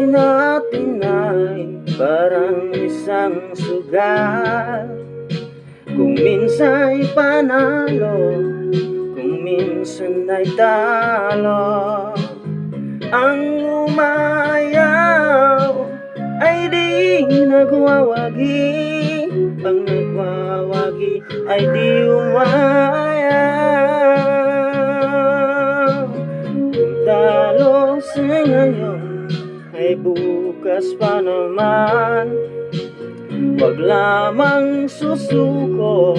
buhay natin ay parang isang sugal. Kung minsan'y panalo, kung minsan ay talo. Ang umayaw ay di nagwawagi, ang nagwawagi ay di umayaw. Kung talo sa ngayon ay bukas pa naman, wag lamang susuko,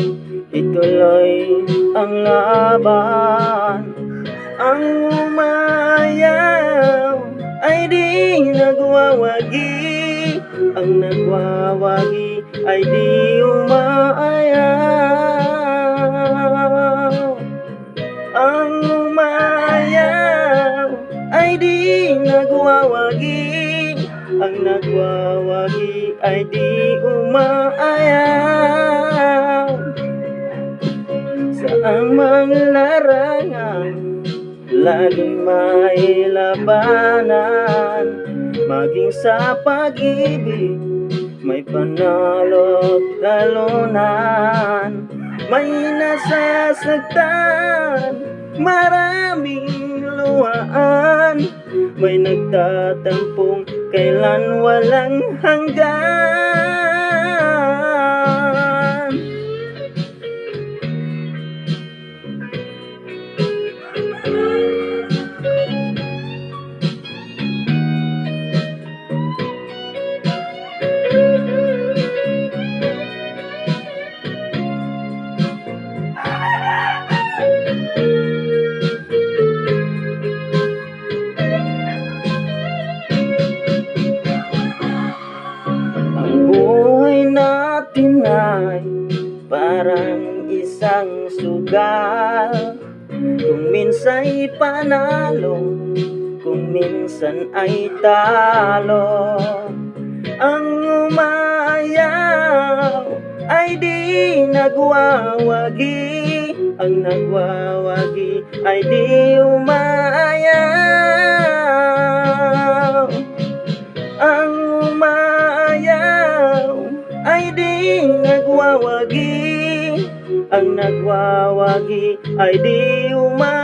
ituloy ang laban. Ang umayaw ay di nagwawagi, ang nagwawagi ay di umaayaw. Ang umayaw ay di nagwawagi, ang nagwawagi ay di umaayaw. Saang mga larangan laging may labanan, maging sa pag-ibig may panalo't talunan. May nasasaktan, maraming luhaan, may nagtatampong kailan walang hanggan. Buhay natin ay parang isang sugal. Kung minsan'y panalo, kung minsan ay talo. Ang umayaw ay di nagwawagi, ang nagwawagi ay di umaayaw. Ang umayaw ay di nagwawagi, ang nagwawagi ay di umaayaw.